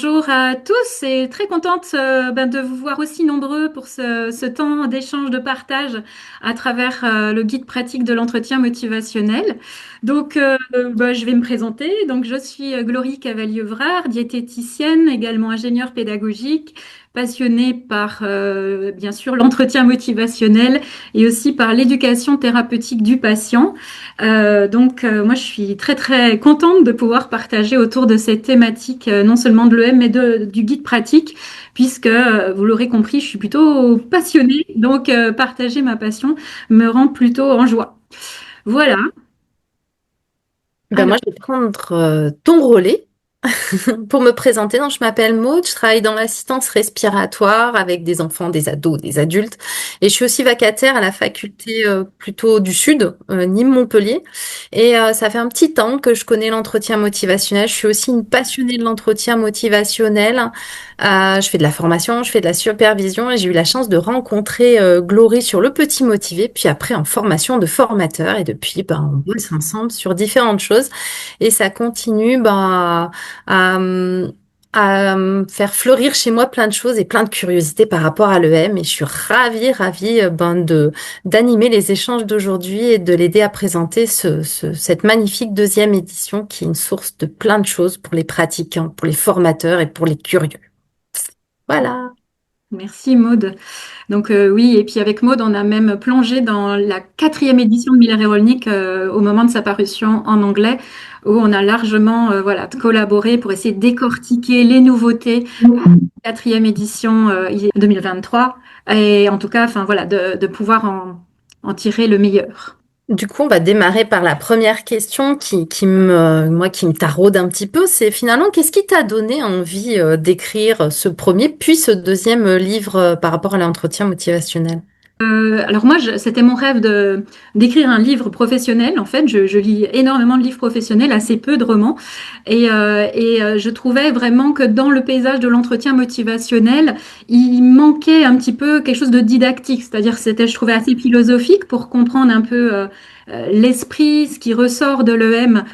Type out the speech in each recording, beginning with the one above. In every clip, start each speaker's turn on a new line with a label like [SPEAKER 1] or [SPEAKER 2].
[SPEAKER 1] Bonjour à tous et très contente de vous voir aussi nombreux pour ce temps d'échange, de partage à travers le guide pratique de l'entretien motivationnel. Je vais me présenter. Donc, je suis Glorie Cavalier-Vrard, diététicienne, également ingénieure pédagogique, passionnée par bien sûr l'entretien motivationnel et aussi par l'éducation thérapeutique du patient. Moi, je suis très, très contente de pouvoir partager autour de cette thématique, non seulement de l'EM, mais du guide pratique, puisque, vous l'aurez compris, je suis plutôt passionnée. Partager ma passion me rend plutôt en joie. Voilà.
[SPEAKER 2] Ben
[SPEAKER 1] Alors,
[SPEAKER 2] moi, je vais prendre ton relais pour me présenter. Donc, je m'appelle Maud, je travaille dans l'assistance respiratoire avec des enfants, des ados, des adultes. Et je suis aussi vacataire à la faculté plutôt du Sud, Nîmes-Montpellier. Et ça fait un petit temps que je connais l'entretien motivationnel. Je suis aussi une passionnée de l'entretien motivationnel. Je fais de la formation, je fais de la supervision et j'ai eu la chance de rencontrer Glory sur Le Petit Motivé, puis après en formation de formateur. Et depuis, ben, on bosse ensemble sur différentes choses. Et ça continue à, à faire fleurir chez moi plein de choses et plein de curiosités par rapport à l'EM. Et je suis ravie d'animer les échanges d'aujourd'hui et de l'aider à présenter cette magnifique deuxième édition qui est une source de plein de choses pour les pratiquants, pour les formateurs et pour les curieux. Voilà.
[SPEAKER 1] merci Maude. Oui, et puis avec Maude, on a même plongé dans la quatrième édition de Miller et Rolnick au moment de sa parution en anglais, où on a largement collaboré pour essayer de décortiquer les nouveautés quatrième édition 2023 et en tout cas de pouvoir en tirer le meilleur.
[SPEAKER 2] Du coup, on va démarrer par la première question qui me taraude un petit peu. C'est finalement, qu'est-ce qui t'a donné envie d'écrire ce premier, puis ce deuxième livre par rapport à l'entretien motivationnel?
[SPEAKER 1] C'était mon rêve de d'écrire un livre professionnel. En fait, je lis énormément de livres professionnels, assez peu de romans, je trouvais vraiment que dans le paysage de l'entretien motivationnel, il manquait un petit peu quelque chose de didactique. C'est-à-dire, je trouvais assez philosophique pour comprendre un peu l'esprit, ce qui ressort de l'EM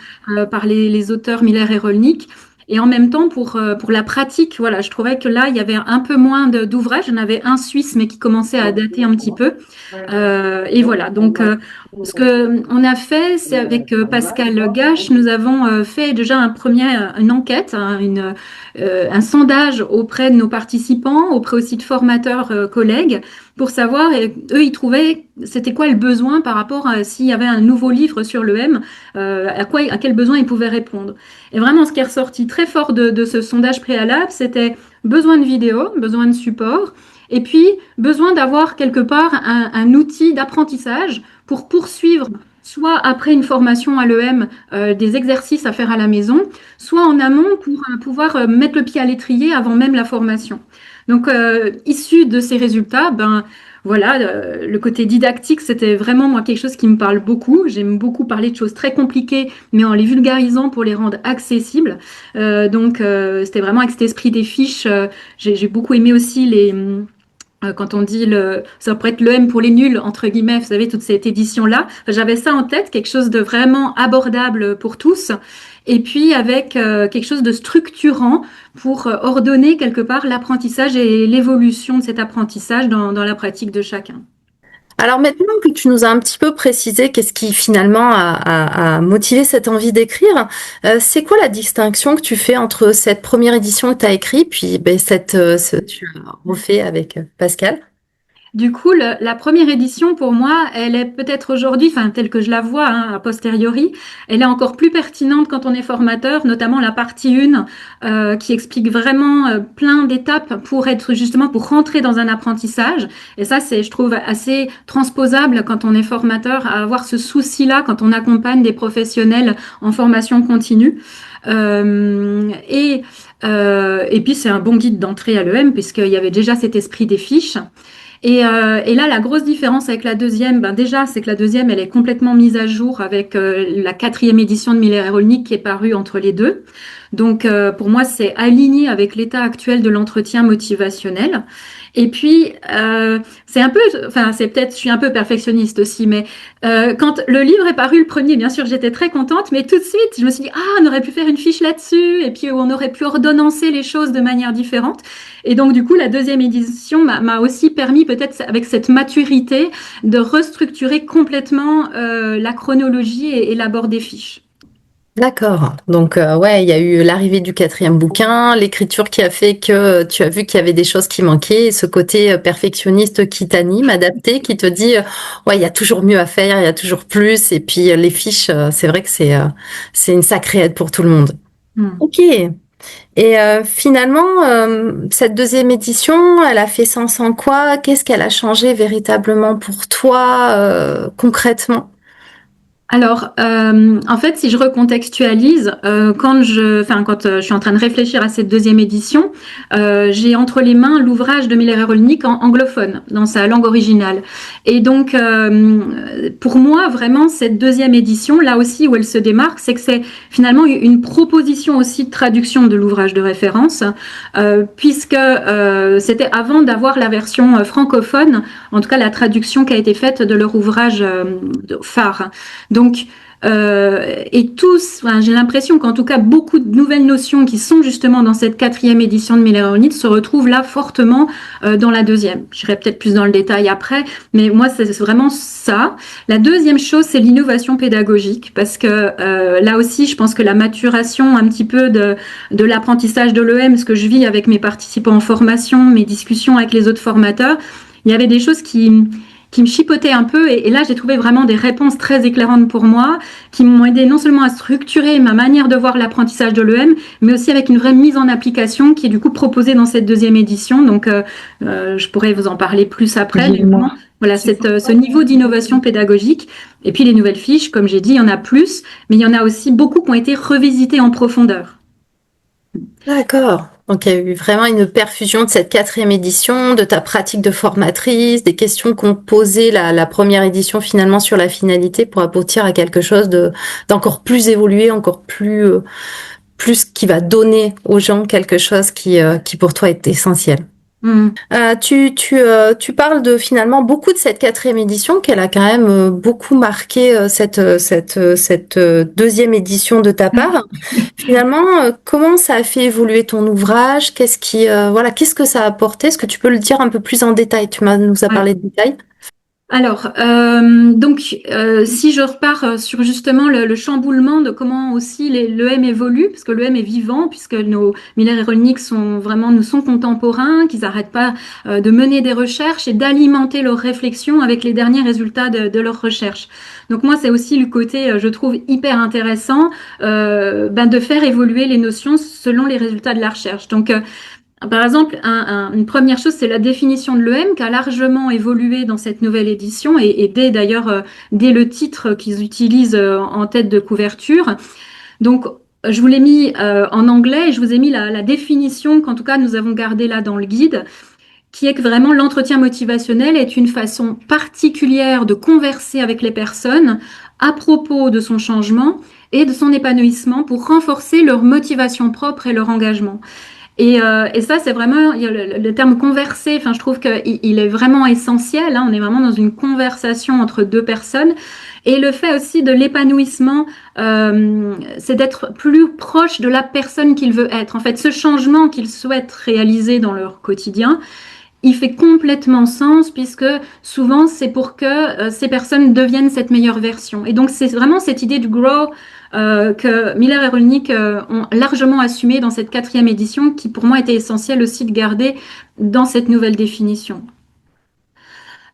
[SPEAKER 1] par les auteurs Miller et Rolnick. Et en même temps, pour la pratique, voilà, je trouvais que là, il y avait un peu moins d'ouvrages. J'en avais un suisse, mais qui commençait à dater un petit peu. Ce que on a fait, c'est avec Pascal Gache, nous avons fait déjà une enquête, un sondage auprès de nos participants, auprès aussi de formateurs collègues, pour savoir, et eux, ils trouvaient, c'était quoi le besoin par rapport à s'il y avait un nouveau livre sur l'EM, à quel besoin ils pouvaient répondre. Et vraiment, ce qui est ressorti très fort de ce sondage préalable, c'était besoin de vidéos, besoin de support, et puis besoin d'avoir quelque part un outil d'apprentissage pour poursuivre soit après une formation à l'EM, des exercices à faire à la maison, soit en amont pour pouvoir mettre le pied à l'étrier avant même la formation. Issu de ces résultats, le côté didactique, c'était vraiment moi quelque chose qui me parle beaucoup. J'aime beaucoup parler de choses très compliquées, mais en les vulgarisant pour les rendre accessibles. C'était vraiment avec cet esprit des fiches. J'ai beaucoup aimé aussi quand on dit ça pourrait être le M pour les nuls, entre guillemets, vous savez, toute cette édition-là. Enfin, j'avais ça en tête, quelque chose de vraiment abordable pour tous. Et puis avec quelque chose de structurant pour ordonner quelque part l'apprentissage et l'évolution de cet apprentissage dans la pratique de chacun.
[SPEAKER 2] Alors maintenant que tu nous as un petit peu précisé qu'est-ce qui finalement a motivé cette envie d'écrire, c'est quoi la distinction que tu fais entre cette première édition que tu as écrite, puis ben, tu as refait avec Pascal?
[SPEAKER 1] Du coup, la première édition, pour moi, elle est peut-être aujourd'hui, enfin, telle que je la vois, hein, a posteriori, elle est encore plus pertinente quand on est formateur, notamment la partie 1, qui explique vraiment plein d'étapes pour être justement, pour rentrer dans un apprentissage. Et ça, c'est, je trouve, assez transposable quand on est formateur, à avoir ce souci-là quand on accompagne des professionnels en formation continue. Euh, et, et puis, c'est un bon guide d'entrée à l'EM, puisqu'il y avait déjà cet esprit des fiches. Et là, la grosse différence avec la deuxième, déjà, c'est que la deuxième, elle est complètement mise à jour avec la quatrième édition de Miller et Rolnick qui est parue entre les deux. Donc, pour moi, c'est aligné avec l'état actuel de l'entretien motivationnel. Et puis, c'est un peu, enfin, c'est peut-être, je suis un peu perfectionniste aussi, mais quand le livre est paru le premier, bien sûr, j'étais très contente, mais tout de suite, je me suis dit, ah, on aurait pu faire une fiche là-dessus, et puis on aurait pu ordonnancer les choses de manière différente. Et donc, du coup, la deuxième édition m'a aussi permis, peut-être avec cette maturité, de restructurer complètement la chronologie et l'abord des fiches.
[SPEAKER 2] D'accord. Donc, ouais, il y a eu l'arrivée du quatrième bouquin, l'écriture qui a fait que tu as vu qu'il y avait des choses qui manquaient, et ce côté perfectionniste qui t'anime, adapté, qui te dit, ouais, il y a toujours mieux à faire, il y a toujours plus. Et puis, les fiches, c'est vrai que c'est une sacrée aide pour tout le monde.
[SPEAKER 1] Hmm.
[SPEAKER 2] Ok. Et finalement, cette deuxième édition, elle a fait sens en quoi? Qu'est-ce qu'elle a changé véritablement pour toi, concrètement?
[SPEAKER 1] Alors, en fait, si je recontextualise, quand je suis en train de réfléchir à cette deuxième édition, j'ai entre les mains l'ouvrage de Miller et Rolnick en anglophone, dans sa langue originale. Et donc, pour moi, vraiment, cette deuxième édition, là aussi où elle se démarque, c'est que c'est finalement une proposition aussi de traduction de l'ouvrage de référence, puisque c'était avant d'avoir la version francophone, en tout cas la traduction qui a été faite de leur ouvrage phare. Donc, et tous, enfin, j'ai l'impression qu'en tout cas, beaucoup de nouvelles notions qui sont justement dans cette quatrième édition de Miller se retrouvent là fortement dans la deuxième. J'irai peut-être plus dans le détail après, mais moi, c'est vraiment ça. La deuxième chose, c'est l'innovation pédagogique, parce que là aussi, je pense que la maturation un petit peu de l'apprentissage de l'EM, ce que je vis avec mes participants en formation, mes discussions avec les autres formateurs, il y avait des choses qui me chipotaient un peu. Et là, j'ai trouvé vraiment des réponses très éclairantes pour moi, qui m'ont aidé non seulement à structurer ma manière de voir l'apprentissage de l'EM, mais aussi avec une vraie mise en application qui est du coup proposée dans cette deuxième édition. Donc, je pourrais vous en parler plus après, mais vraiment, voilà, ce niveau d'innovation pédagogique. Et puis les nouvelles fiches, comme j'ai dit, il y en a plus, mais il y en a aussi beaucoup qui ont été revisitées en profondeur.
[SPEAKER 2] D'accord. Donc, il y a eu vraiment une perfusion de cette quatrième édition, de ta pratique de formatrice, des questions qu'ont posées la première édition finalement sur la finalité pour aboutir à quelque chose d'encore plus évolué, encore plus qui va donner aux gens quelque chose qui pour toi est essentiel.
[SPEAKER 1] Mmh.
[SPEAKER 2] Tu parles de finalement beaucoup de cette quatrième édition, qu'elle a quand même beaucoup marqué cette deuxième édition de ta part. Finalement, comment ça a fait évoluer ton ouvrage? Voilà, qu'est-ce que ça a apporté? Est-ce que tu peux le dire un peu plus en détail? Nous as
[SPEAKER 1] Ouais.
[SPEAKER 2] parlé de détails.
[SPEAKER 1] Alors, si je repars sur justement le chamboulement de comment aussi l'EM évolue, parce que l'EM est vivant, puisque nos Miller et Rolnick nous sont contemporains, qu'ils n'arrêtent pas de mener des recherches et d'alimenter leurs réflexions avec les derniers résultats de leurs recherches. Donc moi, c'est aussi le côté, je trouve, hyper intéressant de faire évoluer les notions selon les résultats de la recherche. Donc, par exemple, une première chose, c'est la définition de l'EM qui a largement évolué dans cette nouvelle édition et dès le titre qu'ils utilisent en tête de couverture. Donc, je vous l'ai mis en anglais et je vous ai mis la définition qu'en tout cas nous avons gardée là dans le guide, qui est que vraiment l'entretien motivationnel est une façon particulière de converser avec les personnes à propos de son changement et de son épanouissement pour renforcer leur motivation propre et leur engagement. Et ça, c'est vraiment il y a le terme converser. Enfin, je trouve qu'il est vraiment essentiel. Hein, on est vraiment dans une conversation entre deux personnes. Et le fait aussi de l'épanouissement, c'est d'être plus proche de la personne qu'il veut être. En fait, ce changement qu'ils souhaitent réaliser dans leur quotidien, il fait complètement sens puisque souvent c'est pour que ces personnes deviennent cette meilleure version. Et donc c'est vraiment cette idée du grow que Miller et Rolnick ont largement assumé dans cette quatrième édition qui pour moi était essentielle aussi de garder dans cette nouvelle définition.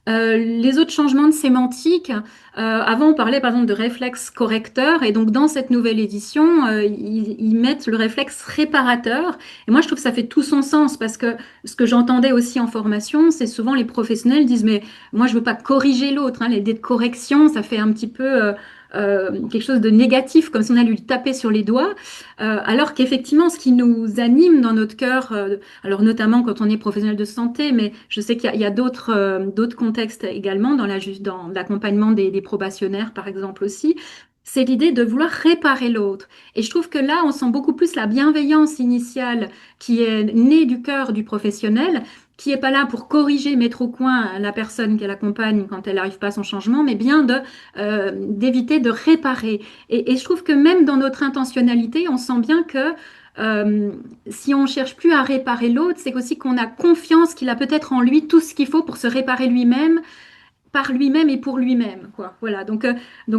[SPEAKER 1] Les autres changements de sémantique, avant on parlait par exemple de réflexe correcteur et donc dans cette nouvelle édition, ils mettent le réflexe réparateur et moi je trouve que ça fait tout son sens parce que ce que j'entendais aussi en formation, c'est souvent les professionnels disent mais moi je veux pas corriger l'autre, hein, l'idée de correction ça fait un petit peu quelque chose de négatif comme si on allait lui taper sur les doigts, alors qu'effectivement ce qui nous anime dans notre cœur, alors notamment quand on est professionnel de santé, mais je sais qu'il y a d'autres contextes également dans l'accompagnement des probationnaires, par exemple aussi. c'est l'idée de vouloir réparer l'autre. Et je trouve que là, on sent beaucoup plus la bienveillance initiale qui est née du cœur du professionnel, qui est pas là pour corriger, mettre au coin la personne qu'elle accompagne quand elle n'arrive pas à son changement, mais bien d'éviter de réparer. Et je trouve que même dans notre intentionnalité, on sent bien que euh, si on cherche plus à réparer l'autre, c'est aussi qu'on a confiance qu'il a peut-être en lui tout ce qu'il faut pour se réparer lui-même par lui-même et pour lui-même, quoi. Voilà. Donc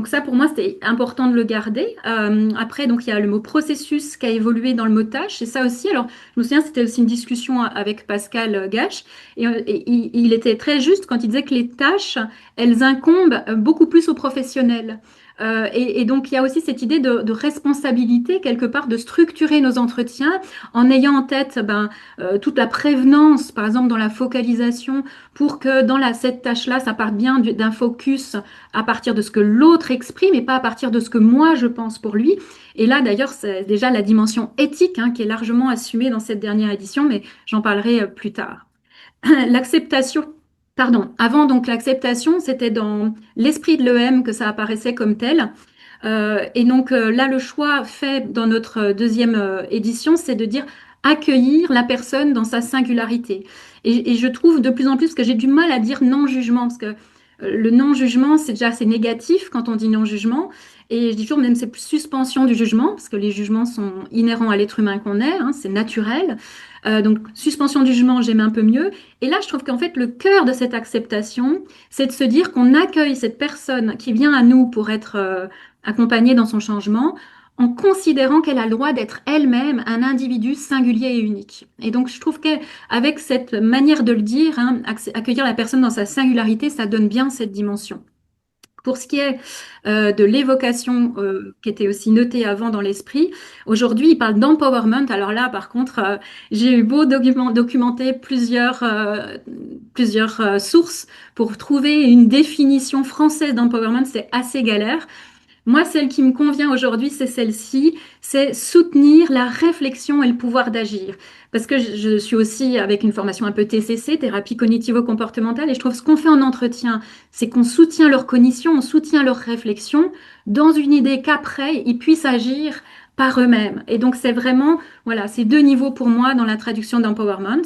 [SPEAKER 1] ça, pour moi, c'était important de le garder. Après, donc, il y a le mot processus qui a évolué dans le mot tâche. C'est ça aussi. Alors, je me souviens, c'était aussi une discussion avec Pascal Gache. Et il était très juste quand il disait que les tâches, elles incombent beaucoup plus aux professionnels. Et donc, il y a aussi cette idée de responsabilité, quelque part, de structurer nos entretiens en ayant en tête toute la prévenance, par exemple, dans la focalisation pour que dans cette tâche-là, ça parte bien d'un focus à partir de ce que l'autre exprime et pas à partir de ce que moi je pense pour lui. Et là, d'ailleurs, c'est déjà la dimension éthique hein, qui est largement assumée dans cette dernière édition, mais j'en parlerai plus tard. L'acceptation, pardon, avant donc l'acceptation, c'était dans l'esprit de l'EM que ça apparaissait comme tel. Et donc là, le choix fait dans notre deuxième édition, c'est de dire accueillir la personne dans sa singularité. Et je trouve de plus en plus que j'ai du mal à dire non-jugement, parce que le non-jugement, c'est déjà assez négatif quand on dit non-jugement. Et je dis toujours même c'est plus suspension du jugement, parce que les jugements sont inhérents à l'être humain qu'on est, hein, c'est naturel. Donc suspension du jugement, j'aime un peu mieux. Et là, je trouve qu'en fait, le cœur de cette acceptation, c'est de se dire qu'on accueille cette personne qui vient à nous pour être accompagnée dans son changement, en considérant qu'elle a le droit d'être elle-même un individu singulier et unique. Et donc, je trouve qu'avec cette manière de le dire, hein, accueillir la personne dans sa singularité, ça donne bien cette dimension. Pour ce qui est de l'évocation qui était aussi notée avant dans l'esprit, aujourd'hui il parle d'empowerment. Alors là, par contre, j'ai eu beau documenter plusieurs sources pour trouver une définition française d'empowerment, c'est assez galère. Moi, celle qui me convient aujourd'hui, c'est celle-ci, c'est soutenir la réflexion et le pouvoir d'agir. Parce que je suis aussi avec une formation un peu TCC, thérapie cognitivo-comportementale, et je trouve ce qu'on fait en entretien, c'est qu'on soutient leur cognition, on soutient leur réflexion dans une idée qu'après, ils puissent agir par eux-mêmes. Et donc, c'est vraiment, voilà, c'est deux niveaux pour moi dans la traduction d'empowerment.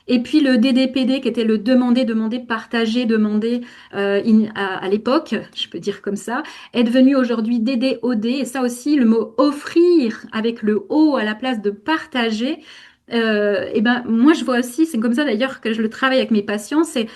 [SPEAKER 1] Et puis le DDPD qui était le demander, demander, partager, demander à l'époque, je peux dire comme ça, est devenu aujourd'hui DDOD. Et ça aussi, le mot offrir avec le O à la place de partager, et ben moi je vois aussi, c'est comme ça d'ailleurs que je le travaille avec mes patients, c'est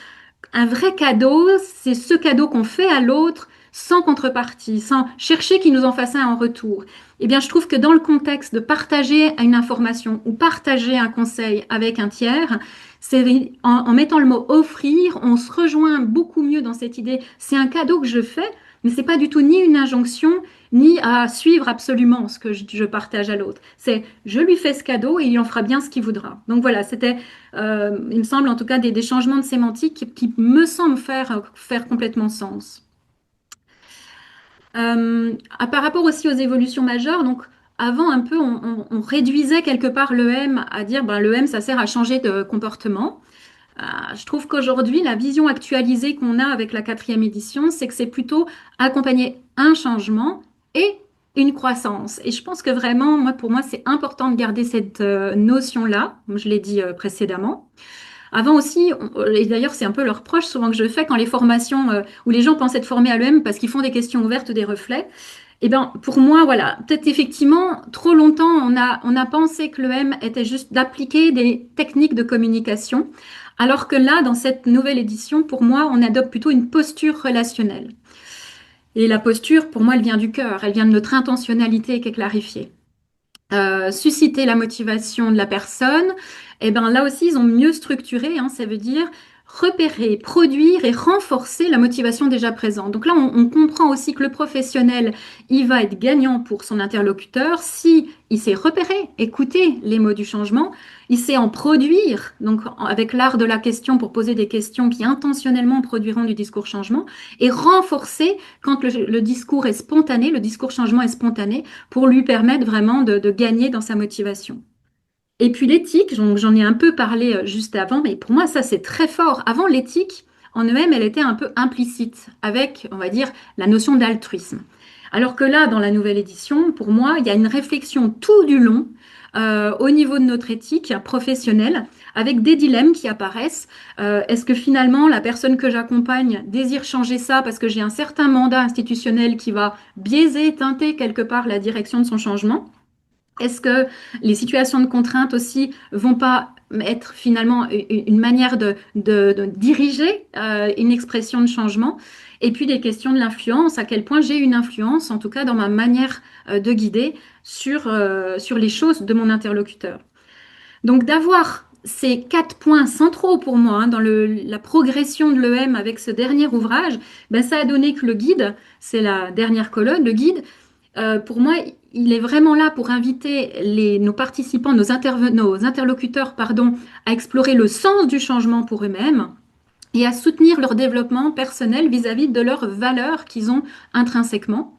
[SPEAKER 1] un vrai cadeau, c'est ce cadeau qu'on fait à l'autre sans contrepartie, sans chercher qu'il nous en fasse un en retour. Eh bien, je trouve que dans le contexte de partager une information ou partager un conseil avec un tiers, c'est en mettant le mot offrir, on se rejoint beaucoup mieux dans cette idée. C'est un cadeau que je fais, mais c'est pas du tout ni une injonction, ni à suivre absolument ce que je partage à l'autre. C'est je lui fais ce cadeau et il en fera bien ce qu'il voudra. Donc voilà, c'était il me semble en tout cas des changements de sémantique qui me semblent faire complètement sens. Par rapport aussi aux évolutions majeures, donc avant un peu on réduisait quelque part l'EM à dire ben, l'EM ça sert à changer de comportement. Je trouve qu'aujourd'hui la vision actualisée qu'on a avec la quatrième édition, c'est que c'est plutôt accompagner un changement et une croissance. Et je pense que vraiment, moi, pour moi, c'est important de garder cette notion-là. Je l'ai dit précédemment. Avant aussi, et d'ailleurs c'est un peu le reproche souvent que je fais quand les formations où les gens pensent être formés à l'EM parce qu'ils font des questions ouvertes ou des reflets, eh ben pour moi voilà, peut-être effectivement trop longtemps on a pensé que l'EM était juste d'appliquer des techniques de communication, alors que là dans cette nouvelle édition pour moi on adopte plutôt une posture relationnelle. Et la posture pour moi elle vient du cœur, elle vient de notre intentionnalité qui est clarifiée. Susciter la motivation de la personne, et ben là aussi ils ont mieux structuré, hein, ça veut dire repérer, produire et renforcer la motivation déjà présente. Donc là, on comprend aussi que le professionnel, il va être gagnant pour son interlocuteur si il sait repérer, écouter les mots du changement, il sait en produire, donc avec l'art de la question pour poser des questions qui intentionnellement produiront du discours changement, et renforcer quand le discours est spontané, le discours changement est spontané, pour lui permettre vraiment de gagner dans sa motivation. Et puis l'éthique, j'en ai un peu parlé juste avant, mais pour moi ça c'est très fort. Avant l'éthique, en eux-mêmes, elle était un peu implicite avec, on va dire, la notion d'altruisme. Alors que là, dans la nouvelle édition, pour moi, il y a une réflexion tout du long au niveau de notre éthique professionnelle, avec des dilemmes qui apparaissent. Est-ce que finalement, la personne que j'accompagne désire changer ça parce que j'ai un certain mandat institutionnel qui va biaiser, teinter quelque part la direction de son changement? Est-ce que les situations de contrainte aussi vont pas être finalement une manière de diriger une expression de changement? Et puis des questions de l'influence, à quel point j'ai une influence, en tout cas dans ma manière de guider sur les choses de mon interlocuteur. Donc d'avoir ces 4 points centraux pour moi, hein, dans la progression de l'EM avec ce dernier ouvrage, ben, ça a donné que le guide, c'est la dernière colonne, le guide, pour moi, il est vraiment là pour inviter nos participants, nos interlocuteurs, pardon, à explorer le sens du changement pour eux-mêmes et à soutenir leur développement personnel vis-à-vis de leurs valeurs qu'ils ont intrinsèquement.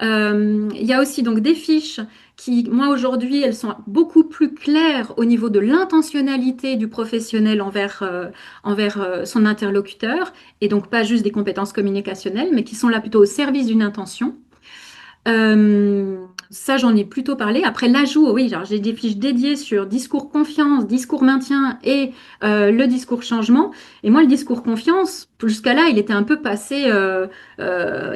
[SPEAKER 1] Il y a aussi donc des fiches qui, moi aujourd'hui, elles sont beaucoup plus claires au niveau de l'intentionnalité du professionnel envers son interlocuteur, et donc pas juste des compétences communicationnelles, mais qui sont là plutôt au service d'une intention. Ça, j'en ai plutôt parlé. Après, l'ajout, oui, j'ai des fiches dédiées sur discours confiance, discours maintien et le discours changement. Et moi, le discours confiance, jusqu'à là, il était un peu passé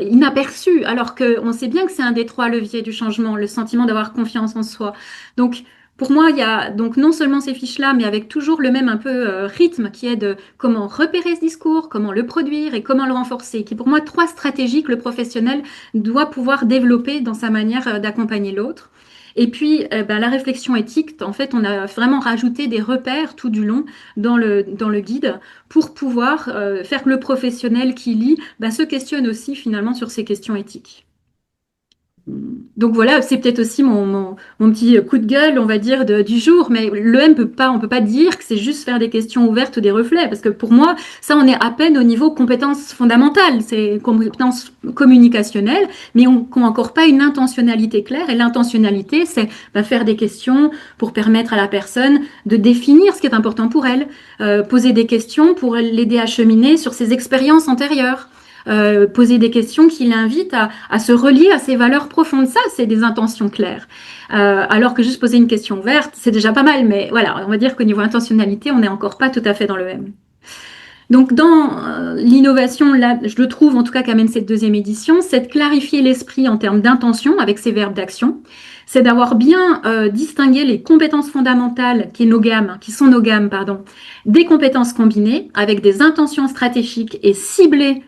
[SPEAKER 1] inaperçu, alors qu'on sait bien que c'est un des 3 leviers du changement, le sentiment d'avoir confiance en soi. Donc, pour moi, il y a donc non seulement ces fiches-là, mais avec toujours le même un peu rythme qui est de comment repérer ce discours, comment le produire et comment le renforcer, qui est pour moi 3 stratégies que le professionnel doit pouvoir développer dans sa manière d'accompagner l'autre. Et puis, ben, la réflexion éthique, en fait, on a vraiment rajouté des repères tout du long dans le guide pour pouvoir faire que le professionnel qui lit ben, se questionne aussi finalement sur ces questions éthiques. Donc voilà, c'est peut-être aussi mon petit coup de gueule, on va dire, du jour, mais on peut pas dire que c'est juste faire des questions ouvertes ou des reflets, parce que pour moi, ça, on est à peine au niveau compétences fondamentales, c'est compétences communicationnelles, mais on n'a encore pas une intentionnalité claire, et l'intentionnalité, c'est faire des questions pour permettre à la personne de définir ce qui est important pour elle, poser des questions pour l'aider à cheminer sur ses expériences antérieures. Poser des questions qui l'invitent à se relier à ses valeurs profondes. Ça, c'est des intentions claires. Alors que juste poser une question ouverte, c'est déjà pas mal, mais voilà, on va dire qu'au niveau intentionnalité, on n'est encore pas tout à fait dans le M. Donc dans l'innovation, là, je le trouve en tout cas qu'amène cette deuxième édition, c'est de clarifier l'esprit en termes d'intention avec ses verbes d'action, c'est d'avoir bien distingué les compétences fondamentales qui sont nos gammes, pardon, des compétences combinées avec des intentions stratégiques et ciblées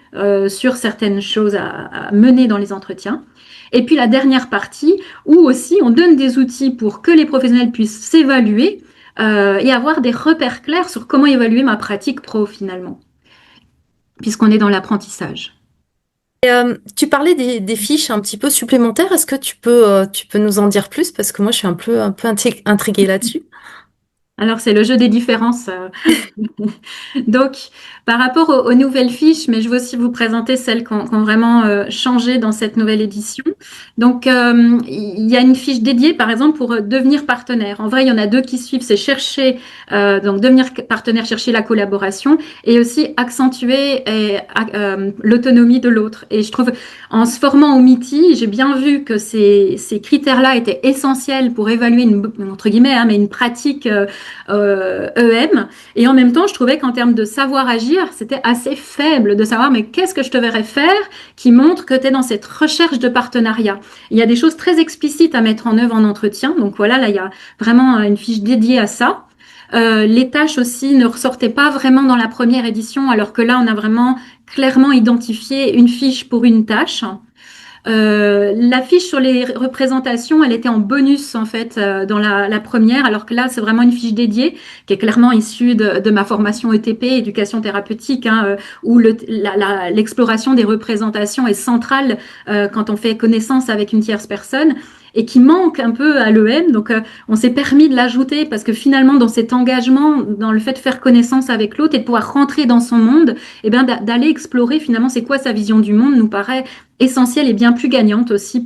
[SPEAKER 1] sur certaines choses à mener dans les entretiens. Et puis la dernière partie où aussi on donne des outils pour que les professionnels puissent s'évaluer et avoir des repères clairs sur comment évaluer ma pratique pro finalement, puisqu'on est dans l'apprentissage.
[SPEAKER 2] Tu parlais des fiches un petit peu supplémentaires. Est-ce que tu peux nous en dire plus? Parce que moi, je suis un peu intriguée là-dessus.
[SPEAKER 1] Alors c'est le jeu des différences. Donc, par rapport aux nouvelles fiches, mais je veux aussi vous présenter celles qui ont vraiment changé dans cette nouvelle édition. Donc, il y a une fiche dédiée, par exemple, pour devenir partenaire. En vrai, il y en a 2 qui suivent, c'est chercher, donc devenir partenaire, chercher la collaboration, et aussi accentuer l'autonomie de l'autre. Et je trouve, en se formant au MITI, j'ai bien vu que ces critères-là étaient essentiels pour évaluer entre guillemets, hein, mais une pratique EM. Et en même temps, je trouvais qu'en termes de savoir agir, c'était assez faible de savoir, mais qu'est-ce que je te verrais faire qui montre que tu es dans cette recherche de partenariat. Il y a des choses très explicites à mettre en œuvre en entretien. Donc voilà, là, il y a vraiment une fiche dédiée à ça. Les tâches aussi ne ressortaient pas vraiment dans la première édition, alors que là, on a vraiment clairement identifié une fiche pour une tâche. La fiche sur les représentations, elle était en bonus en fait dans la première, alors que là c'est vraiment une fiche dédiée qui est clairement issue de ma formation ETP, éducation thérapeutique, hein, où l'exploration des représentations est centrale quand on fait connaissance avec une tierce personne et qui manque un peu à l'EM. Donc on s'est permis de l'ajouter parce que finalement dans cet engagement, dans le fait de faire connaissance avec l'autre et de pouvoir rentrer dans son monde, et bien d'aller explorer finalement c'est quoi sa vision du monde nous paraît essentielle et bien plus gagnante aussi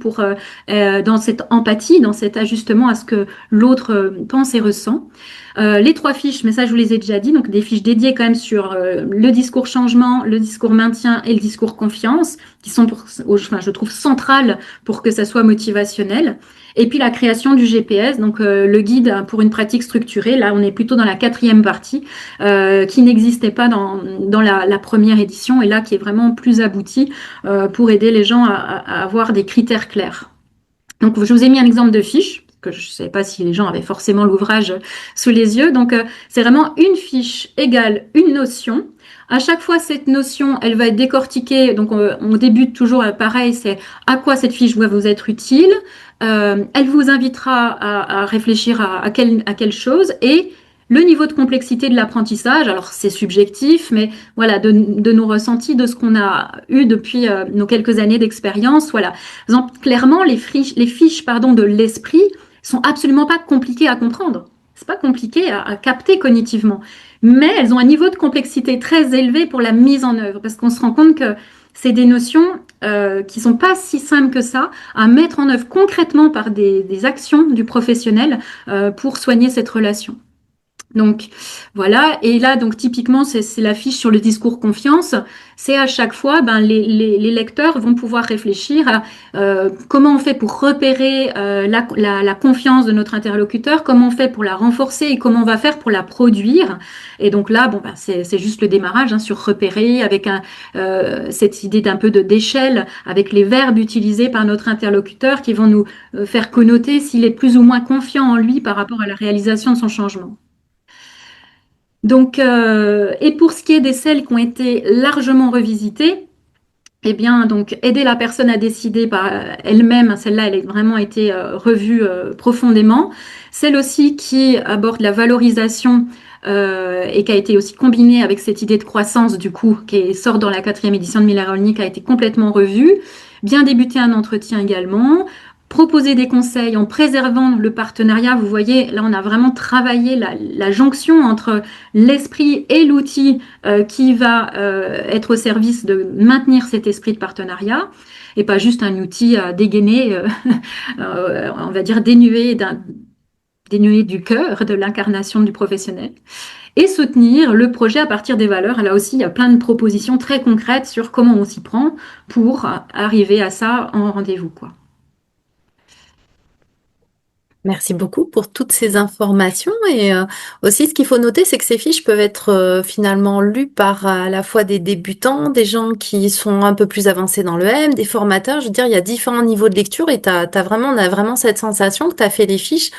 [SPEAKER 1] dans cette empathie, dans cet ajustement à ce que l'autre pense et ressent. Les 3 fiches, mais ça je vous les ai déjà dit, donc des fiches dédiées quand même sur le discours changement, le discours maintien et le discours confiance, qui sont, enfin, je trouve, centrales pour que ça soit motivationnel. Et puis la création du GPS, donc le guide pour une pratique structurée. Là, on est plutôt dans la 4e partie, qui n'existait pas dans la première édition, et là qui est vraiment plus aboutie pour aider les gens à avoir des critères clairs. Donc, je vous ai mis un exemple de fiche, que je ne savais pas si les gens avaient forcément l'ouvrage sous les yeux. Donc, c'est vraiment une fiche égale une notion. À chaque fois, cette notion, elle va être décortiquée. Donc, on débute toujours pareil, c'est à quoi cette fiche va vous être utile. Elle vous invitera à réfléchir à quelle chose, et le niveau de complexité de l'apprentissage. Alors, c'est subjectif, mais voilà, de nos ressentis, de ce qu'on a eu depuis nos quelques années d'expérience. Voilà. Donc, clairement, les fiches pardon, de l'esprit sont absolument pas compliquées à comprendre. C'est pas compliqué à capter cognitivement, mais elles ont un niveau de complexité très élevé pour la mise en œuvre, parce qu'on se rend compte que c'est des notions qui sont pas si simples que ça à mettre en œuvre concrètement par des actions du professionnel pour soigner cette relation. Donc voilà, et là donc typiquement c'est la fiche sur le discours confiance. C'est à chaque fois, les lecteurs vont pouvoir réfléchir à comment on fait pour repérer la confiance de notre interlocuteur, comment on fait pour la renforcer et comment on va faire pour la produire. Et donc là, c'est juste le démarrage sur repérer avec cette idée d'un peu d'échelle, avec les verbes utilisés par notre interlocuteur qui vont nous faire connoter s'il est plus ou moins confiant en lui par rapport à la réalisation de son changement. Donc, et pour ce qui est des celles qui ont été largement revisitées, eh bien, donc, aider la personne à décider par elle-même, celle-là, elle a vraiment été revue profondément. Celle aussi qui aborde la valorisation et qui a été aussi combinée avec cette idée de croissance, du coup, qui sort dans la 4e édition de Miller-Rollnick, a été complètement revue. Bien débuter un entretien également. Proposer des conseils en préservant le partenariat. Vous voyez, là, on a vraiment travaillé la jonction entre l'esprit et l'outil qui va être au service de maintenir cet esprit de partenariat, et pas juste un outil à dégainer, on va dire dénué du cœur, de l'incarnation du professionnel. Et soutenir le projet à partir des valeurs. Là aussi, il y a plein de propositions très concrètes sur comment on s'y prend pour arriver à ça en rendez-vous, quoi.
[SPEAKER 2] Merci beaucoup pour toutes ces informations et aussi ce qu'il faut noter, c'est que ces fiches peuvent être finalement lues par à la fois des débutants, des gens qui sont un peu plus avancés dans le M, des formateurs. Je veux dire, il y a différents niveaux de lecture et on a vraiment cette sensation que tu as fait les fiches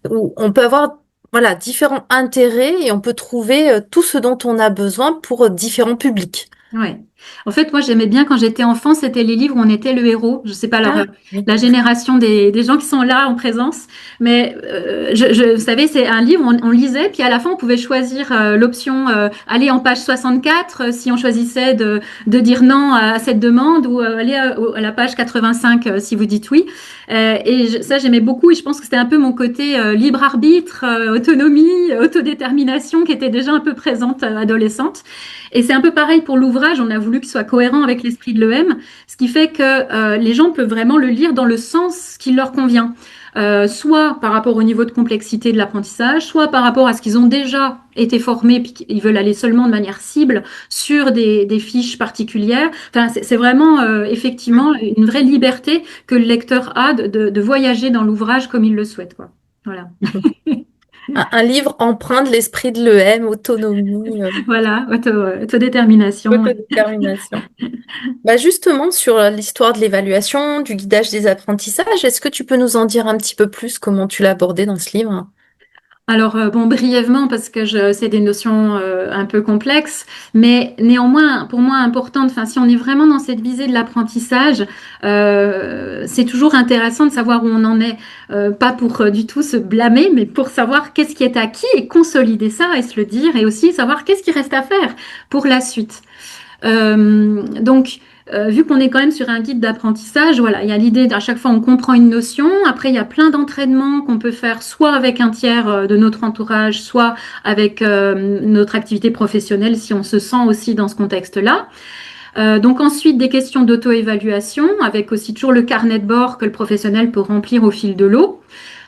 [SPEAKER 2] où on peut avoir voilà, différents intérêts et on peut trouver tout ce dont on a besoin pour différents publics.
[SPEAKER 1] Ouais. En fait, moi, j'aimais bien quand j'étais enfant, c'était les livres où on était le héros. Je sais pas, alors,
[SPEAKER 2] Ah, oui.
[SPEAKER 1] la génération des gens qui sont là en présence, mais vous savez, c'est un livre, on lisait, puis à la fin, on pouvait choisir l'option aller en page 64 si on choisissait de dire non à cette demande, ou aller à la page 85 si vous dites oui. Ça, j'aimais beaucoup, et je pense que c'était un peu mon côté libre arbitre, autonomie, autodétermination qui était déjà un peu présente adolescente. Et c'est un peu pareil pour l'ouvrage, on a voulu qu'il soit cohérent avec l'esprit de l'EM, ce qui fait que les gens peuvent vraiment le lire dans le sens qui leur convient, soit par rapport au niveau de complexité de l'apprentissage, soit par rapport à ce qu'ils ont déjà été formés, puis qu'ils veulent aller seulement de manière cible sur des fiches particulières. Enfin, c'est vraiment effectivement une vraie liberté que le lecteur a de voyager dans l'ouvrage comme il le souhaite, quoi. Voilà.
[SPEAKER 2] Un livre empreint de l'esprit de l'EM, autonomie,
[SPEAKER 1] Voilà, autodétermination.
[SPEAKER 2] autodétermination. Bah justement, sur l'histoire de l'évaluation, du guidage des apprentissages, est-ce que tu peux nous en dire un petit peu plus comment tu l'as abordé dans ce livre?
[SPEAKER 1] Alors, bon, brièvement, parce que c'est des notions un peu complexes, mais néanmoins, pour moi, importantes. Enfin, si on est vraiment dans cette visée de l'apprentissage, c'est toujours intéressant de savoir où on en est. Pas pour du tout se blâmer, mais pour savoir qu'est-ce qui est acquis et consolider ça et se le dire, et aussi savoir qu'est-ce qui reste à faire pour la suite. Donc, vu qu'on est quand même sur un guide d'apprentissage, voilà, il y a l'idée d'à chaque fois on comprend une notion. Après, il y a plein d'entraînements qu'on peut faire soit avec un tiers de notre entourage, soit avec notre activité professionnelle si on se sent aussi dans ce contexte-là. Donc ensuite, des questions d'auto-évaluation, avec aussi toujours le carnet de bord que le professionnel peut remplir au fil de l'eau.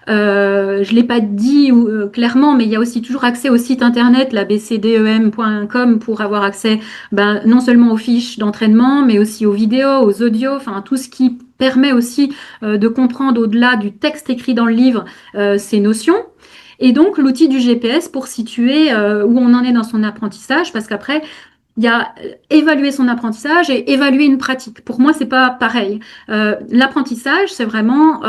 [SPEAKER 1] Je ne l'ai pas dit clairement, mais il y a aussi toujours accès au site internet, la bcdem.com, pour avoir accès non seulement aux fiches d'entraînement, mais aussi aux vidéos, aux audios, enfin tout ce qui permet aussi de comprendre au-delà du texte écrit dans le livre ces notions. Et donc l'outil du GPS pour situer où on en est dans son apprentissage, parce qu'après, il y a évaluer son apprentissage et évaluer une pratique. Pour moi, c'est pas pareil. L'apprentissage, c'est vraiment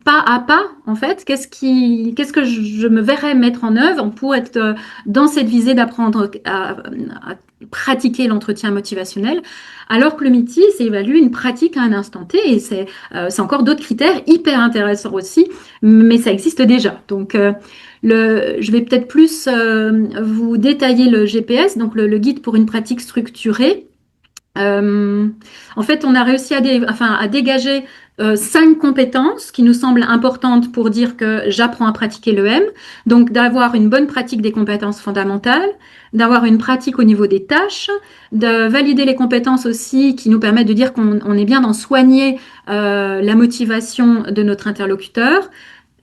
[SPEAKER 1] pas à pas, en fait. Qu'est-ce que je me verrais mettre en œuvre pour être dans cette visée d'apprendre à pratiquer l'entretien motivationnel, alors que le MITI, c'est évaluer une pratique à un instant T, et c'est encore d'autres critères hyper intéressants aussi, mais ça existe déjà. Donc, je vais peut-être plus vous détailler le GPS, donc le guide pour une pratique structurée. En fait, on a réussi à dégager 5 compétences qui nous semblent importantes pour dire que j'apprends à pratiquer l'EM. Donc, d'avoir une bonne pratique des compétences fondamentales, d'avoir une pratique au niveau des tâches, de valider les compétences aussi qui nous permettent de dire qu'on est bien dans soigner la motivation de notre interlocuteur.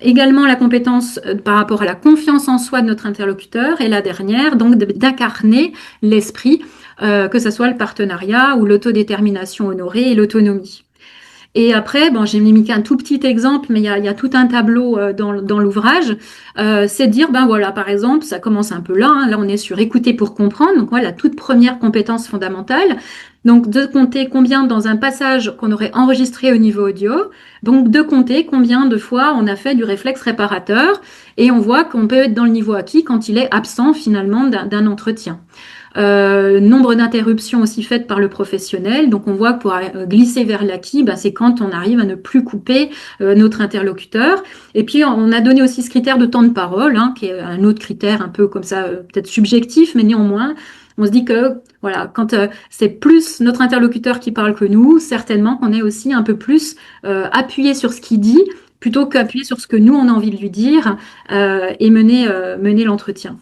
[SPEAKER 1] Également la compétence par rapport à la confiance en soi de notre interlocuteur, et la dernière, donc d'incarner l'esprit, que ce soit le partenariat ou l'autodétermination honorée et l'autonomie. Et après, bon, j'ai mis qu'un tout petit exemple, mais il y a tout un tableau dans l'ouvrage. C'est de dire, ben voilà, par exemple, ça commence un peu là. Là, on est sur écouter pour comprendre. Donc, voilà, la toute première compétence fondamentale. Donc, de compter combien dans un passage qu'on aurait enregistré au niveau audio. Donc, de compter combien de fois on a fait du réflexe réparateur. Et on voit qu'on peut être dans le niveau acquis quand il est absent finalement d'un entretien. Nombre d'interruptions aussi faites par le professionnel. Donc on voit que pour glisser vers l'acquis, c'est quand on arrive à ne plus couper notre interlocuteur. Et puis on a donné aussi ce critère de temps de parole, qui est un autre critère un peu comme ça, peut-être subjectif, mais néanmoins, on se dit que voilà, quand c'est plus notre interlocuteur qui parle que nous, certainement qu'on est aussi un peu plus appuyé sur ce qu'il dit plutôt qu'appuyer sur ce que nous on a envie de lui dire et mener l'entretien.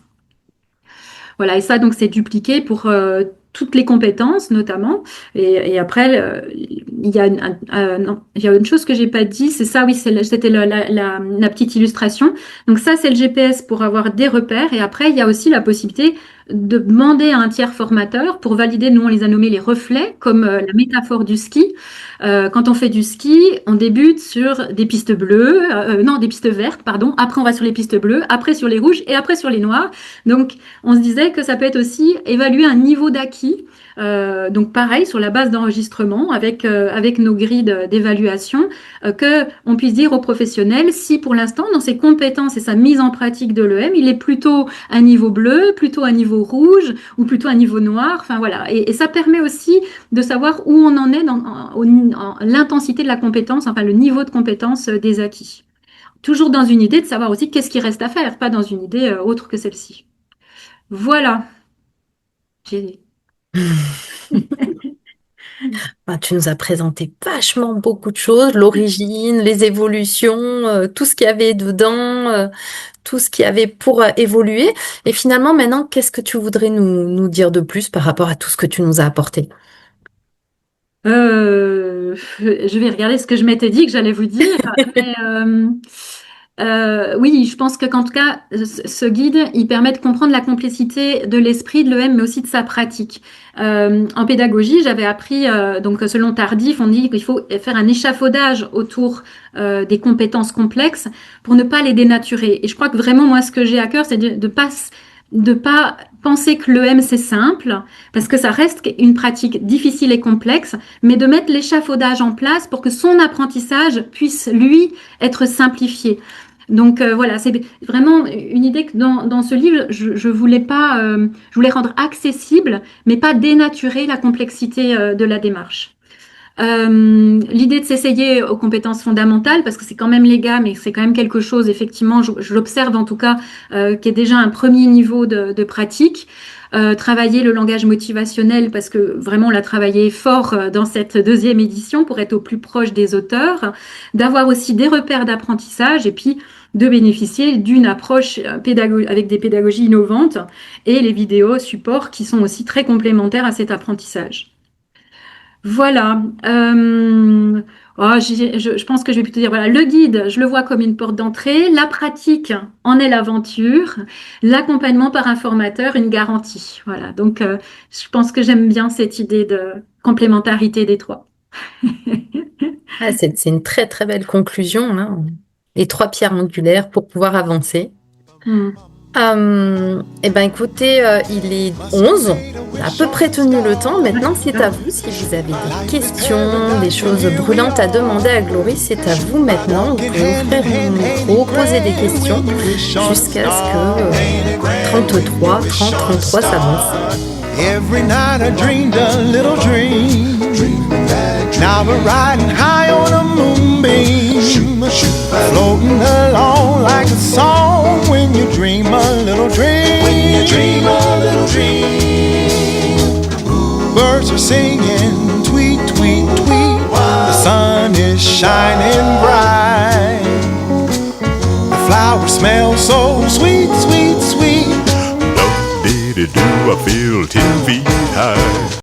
[SPEAKER 1] Voilà, et ça, donc, c'est dupliqué pour toutes les compétences, notamment. Et après, non, il y a une chose que j'ai pas dit, c'est ça, oui, c'était la petite illustration. Donc ça, c'est le GPS pour avoir des repères. Et après, il y a aussi la possibilité de demander à un tiers formateur pour valider, nous, on les a nommés les reflets, comme la métaphore du ski. Quand on fait du ski, on débute sur des pistes bleues, non, des pistes vertes, pardon. Après, on va sur les pistes bleues, après sur les rouges et après sur les noires. Donc, on se disait que ça peut être aussi évaluer un niveau d'acquis. Donc pareil, sur la base d'enregistrement, avec nos grilles d'évaluation, que on puisse dire aux professionnels si pour l'instant, dans ses compétences et sa mise en pratique de l'EM, il est plutôt à niveau bleu, plutôt à niveau rouge ou plutôt à niveau noir. Enfin voilà, et ça permet aussi de savoir où on en est dans l'intensité de la compétence, enfin le niveau de compétence des acquis. Toujours dans une idée de savoir aussi qu'est-ce qui reste à faire, pas dans une idée autre que celle-ci. Voilà. J'ai-
[SPEAKER 2] Tu nous as présenté vachement beaucoup de choses, l'origine, les évolutions, tout ce qu'il y avait dedans, tout ce qu'il y avait pour évoluer. Et finalement, maintenant, qu'est-ce que tu voudrais nous dire de plus par rapport à tout ce que tu nous as apporté?
[SPEAKER 1] Je vais regarder ce que je m'étais dit que j'allais vous dire. Mais, oui, je pense qu'en tout cas, ce guide, il permet de comprendre la complexité de l'esprit de l'EM, mais aussi de sa pratique. En pédagogie, j'avais appris, donc selon Tardif, on dit qu'il faut faire un échafaudage autour des compétences complexes pour ne pas les dénaturer. Et je crois que vraiment, moi, ce que j'ai à cœur, c'est de pas penser que l'EM c'est simple, parce que ça reste une pratique difficile et complexe, mais de mettre l'échafaudage en place pour que son apprentissage puisse, lui, être simplifié. Donc voilà, c'est vraiment une idée que dans ce livre, je voulais pas, je voulais rendre accessible, mais pas dénaturer la complexité de la démarche. L'idée de s'essayer aux compétences fondamentales, parce que c'est quand même légal, mais c'est quand même quelque chose, effectivement, je l'observe en tout cas, qui est déjà un premier niveau de pratique. Travailler le langage motivationnel, parce que vraiment on l'a travaillé fort dans cette deuxième édition pour être au plus proche des auteurs, d'avoir aussi des repères d'apprentissage et puis de bénéficier d'une approche avec des pédagogies innovantes et les vidéos supports qui sont aussi très complémentaires à cet apprentissage. Voilà. Je pense que je vais plutôt dire, voilà, le guide, je le vois comme une porte d'entrée. La pratique en est l'aventure. L'accompagnement par un formateur, une garantie. Voilà. Donc, je pense que j'aime bien cette idée de complémentarité des trois.
[SPEAKER 2] Ah, c'est une très très belle conclusion, là. Les trois pierres angulaires pour pouvoir avancer.
[SPEAKER 1] Hmm.
[SPEAKER 2] Eh ben écoutez, il est 11. On a à peu près tenu le temps. Maintenant, c'est à vous. Si vous avez des questions, des choses brûlantes à demander à Glory, c'est à vous maintenant. Vous pouvez ouvrir le micro, poser des questions jusqu'à ce que 33, 30, 33 s'avance.
[SPEAKER 3] Every night I dreamed a little dream. Now we're riding high on a moonbeam, floating along like a song. When you dream a little dream, when you dream a little dream. Birds are singing, tweet, tweet, tweet. The sun is shining bright. The flowers smell so sweet, sweet, sweet. Do I feel 10 feet high.